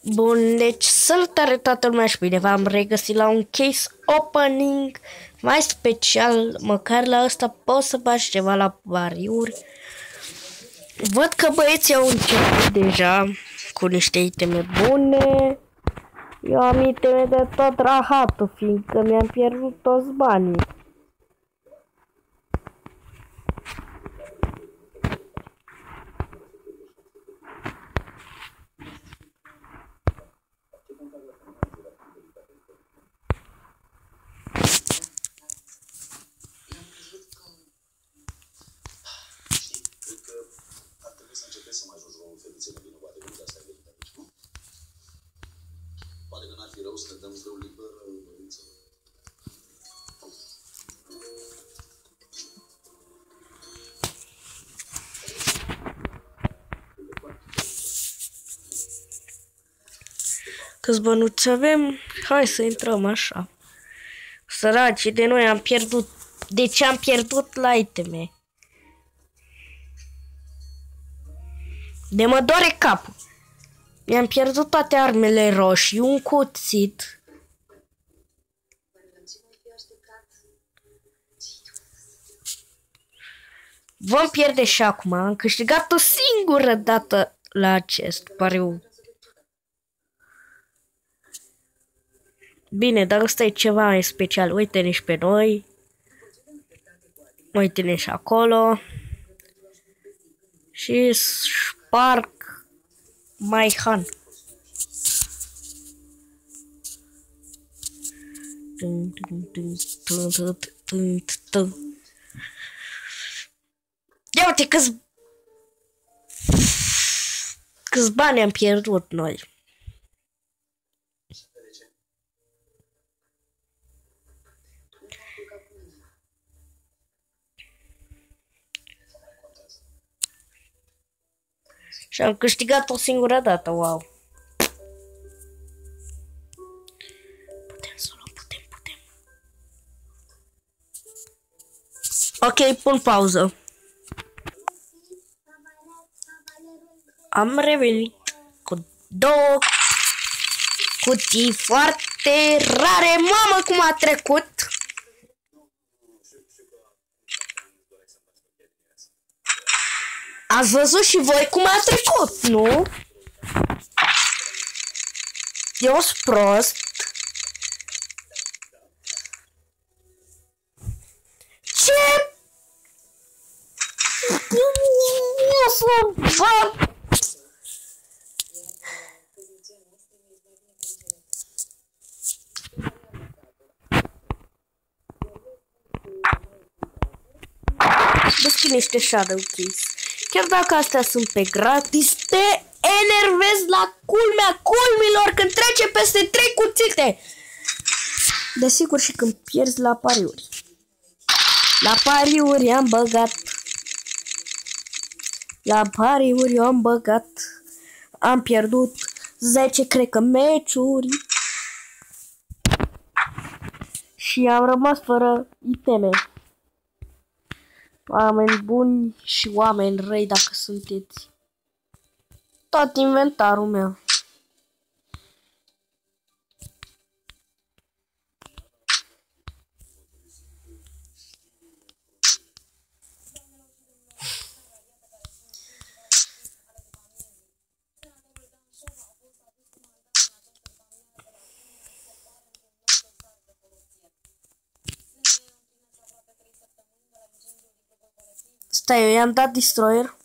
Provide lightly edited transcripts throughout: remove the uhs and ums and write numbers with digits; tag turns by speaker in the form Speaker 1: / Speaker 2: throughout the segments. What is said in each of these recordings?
Speaker 1: Bun, deci salutare toată lumea și bine v-am regăsit la un case opening mai special, măcar la ăsta poți să faci ceva la pariuri. Văd că băieții au început deja cu niște iteme bune. Eu am iteme de tot rahatul, fiindcă mi-am pierdut toți banii.
Speaker 2: Poate că n-ar fi rău să dăm zău liber, Lorință.
Speaker 1: Câți bănuți avem? Hai să intrăm așa. Săraci de noi am pierdut. De ce am pierdut la iteme? De mă doare capul. Mi-am pierdut toate armele roșii, un cuțit. Vom pierde și acum. Am câștigat o singură dată la acest pariu. Bine, dar ăsta e ceva mai special. Uite-ne și pe noi. Uite-ne și acolo. Și Spark Maihan. Ia uite câți bani am pierdut noi. Și am câștigat o singură dată, wow. Putem să luăm, putem. Ok, pun pauză. Am revenit cu două cutii foarte rare. Mamă, cum a trecut! Ați văzut și voi cum a trecut, nu? Eu sunt prost. Ce? Eu sunt bă. Deschid niște shadow keys. Chiar dacă astea sunt pe gratis, te enervezi la culmea culmilor când trece peste 3 cuțite. Desigur și când pierzi la pariuri. La pariuri am băgat. La pariuri eu am băgat. Am pierdut 10, cred că, meciuri. Și am rămas fără iteme. Oameni buni și oameni răi dacă sunteți. Tot inventarul meu. Stai, eu i-am dat destroyer.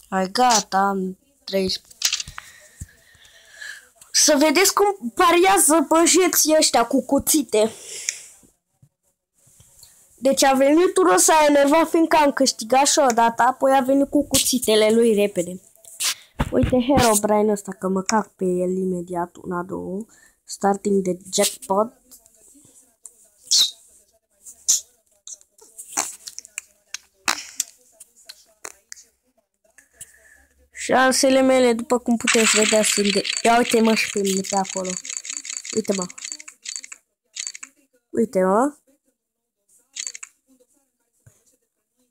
Speaker 1: Hai, gata, am 30. Să vedeți cum pariază băjeții ăștia cu cuțite. Deci a venit turul, s-a enervat fiindcă am câștigat și odată, apoi a venit cu cuțitele lui repede. Uite Herobrine ăsta, că mă cac pe el imediat, una, două, starting de jackpot. Șansele mele, după cum puteți vedea, sunt de... Ia uite-mă și pe mine pe acolo. Uite-mă. Uite-mă.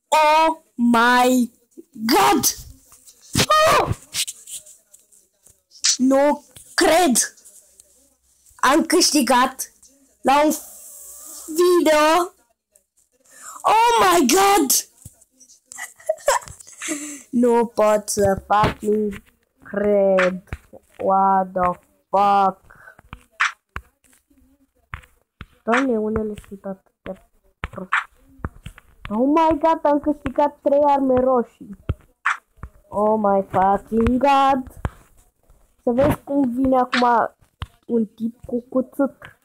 Speaker 1: Oh my God! Oh! Nu cred! Am câștigat la un video. Oh my God! Nu pot să fucking cred. What the fuck? Doamne, unele sunt atât de prost. Oh my God, am câștigat 3 arme roșii. Oh my fucking God. Să vezi cum vine acum un tip cu cuțit.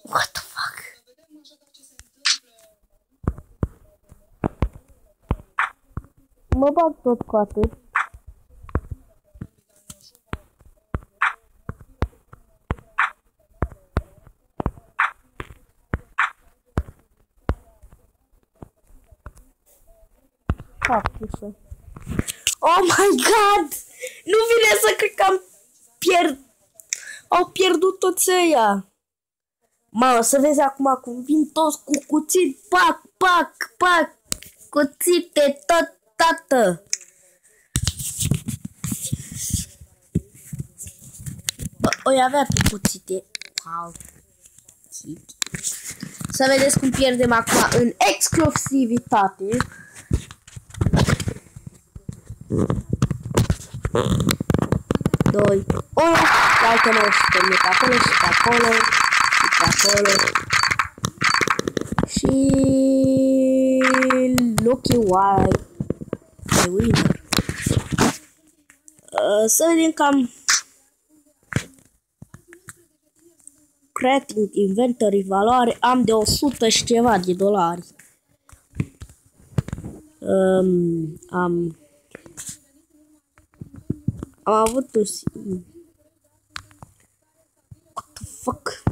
Speaker 1: What the fuck? Mă bag tot cu atât. Oh my God! Nu vine să cred că au pierdut toți ăia. Mă, să vezi acum cum vin toți cu cuțit. Pac, pac, pac. Cuțite tot, tată. Bă, oi avea tu cuțite. Wow. Să vedeți cum pierdem acum în exclusivitate. Doi, unu, uite-mă și pe mine pe acolo și pe acolo și pe acolo și Lucky White the winner. Să vedem cam creating inventory valoare am de 100 și ceva de dolari. Am avut un... What the fuck?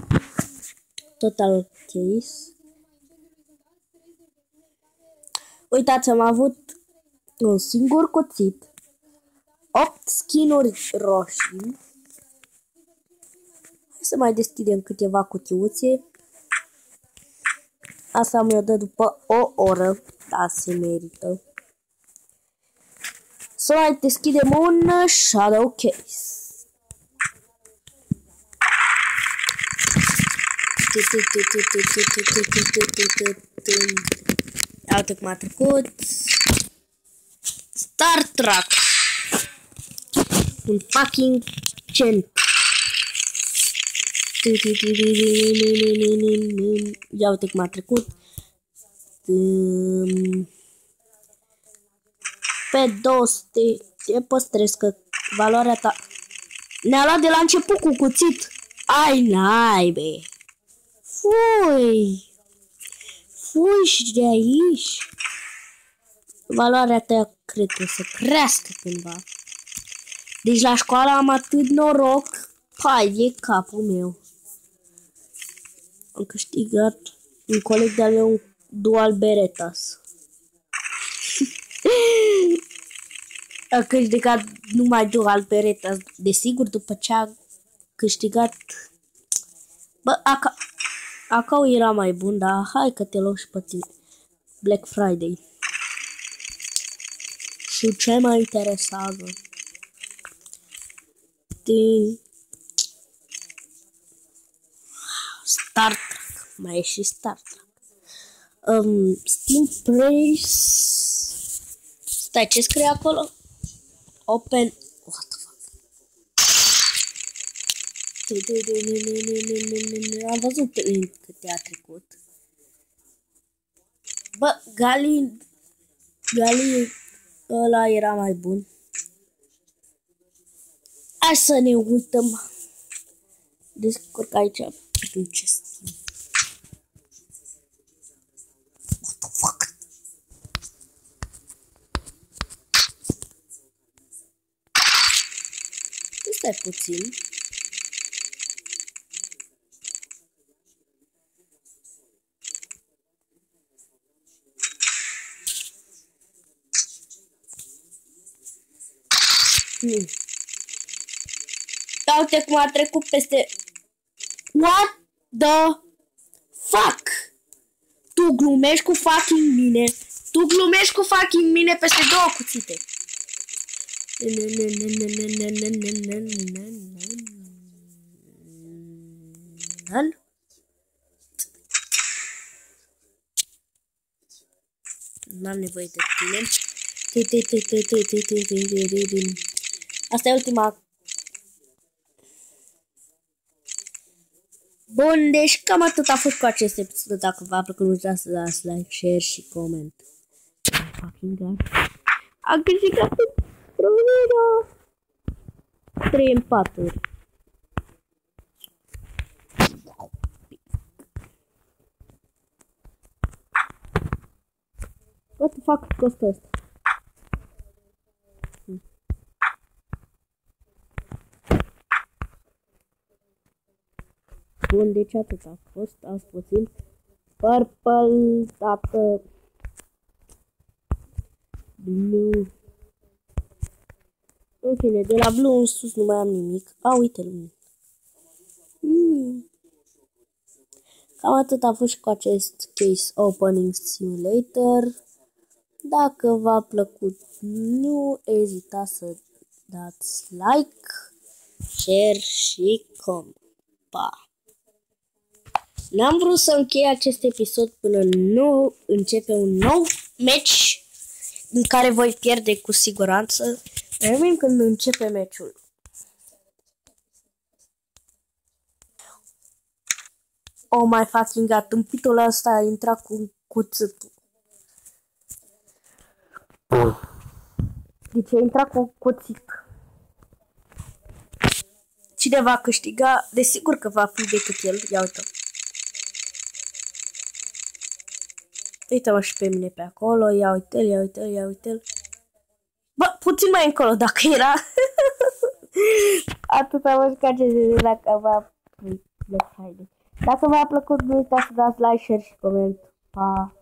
Speaker 1: Total case. Uitați, am avut un singur cuțit, 8 skin-uri roșii. Hai să mai deschidem câteva cutiuțe. Asta mi-o dă după o oră. Da, se merită. Să mai deschidem un shadow case. Uite cum a trecut. Star Trek. Un fucking cent. Ia uite cum a trecut. Pe 200 te păstrez că valoarea ta ne-a luat de la început cu cuțit. Ai naibe. Fui. Fui și de aici. Valoarea ta cred că să crească cândva. Deci la școală am atât noroc. Pai de capul meu. Am câștigat un coleg de-al meu un dual Berettas. A câștigat numai dual Berettas. Desigur, după ce a câștigat... Bă, Acau era mai bun, dar hai că te luăm și pe tine. Black Friday. Și ce mă interesează? Star Trek. Mai e și Star Trek. Steam Price. Stai, ce scrie acolo? Open. What the fuck? Am văzut câte a trecut. Bă, Gali ăla era mai bun. Hai să ne uităm. Descurc aici prin ce Steam. What the fuck? Stai puțin. Da, uite cum a trecut peste... What the fuck? Tu glumești cu fucking mine. Tu glumești cu fucking mine peste 2 cuțite. N-am nevoie de tine. Asta e ultima. Bun, deci cam atât a fost cu acest episod. Dacă v-a plăcut, nu uitați să dați like, share și coment. Am câștigat România 3 empaturi. What the fuck costă asta? Bun, deci atât a fost. Azi puțin. Purple, dată. Blue. În fine, de la blue în sus nu mai am nimic. A, uite-l. Cam atât a fost și cu acest case opening simulator. Dacă v-a plăcut, nu ezitați să dați like, share și comment. Pa! N-am vrut să închei acest episod până nu începe un nou match în care voi pierde cu siguranță. Revin când începe meciul. Oh my fucking god, tâmpitul ăsta a intrat cu cuțitul. Deci a intrat cu cuțit. Cine va câștiga? Desigur că va fi decât el. Ia uite. Uite-mă și pe mine pe acolo. Ia uite-l, ia uite-l, ia uite-l. Bă, puțin mai încolo dacă era. Atât am văzut ca ce dacă v-a... Dacă v-a plăcut, nu uitați să dați like, share și coment. Pa!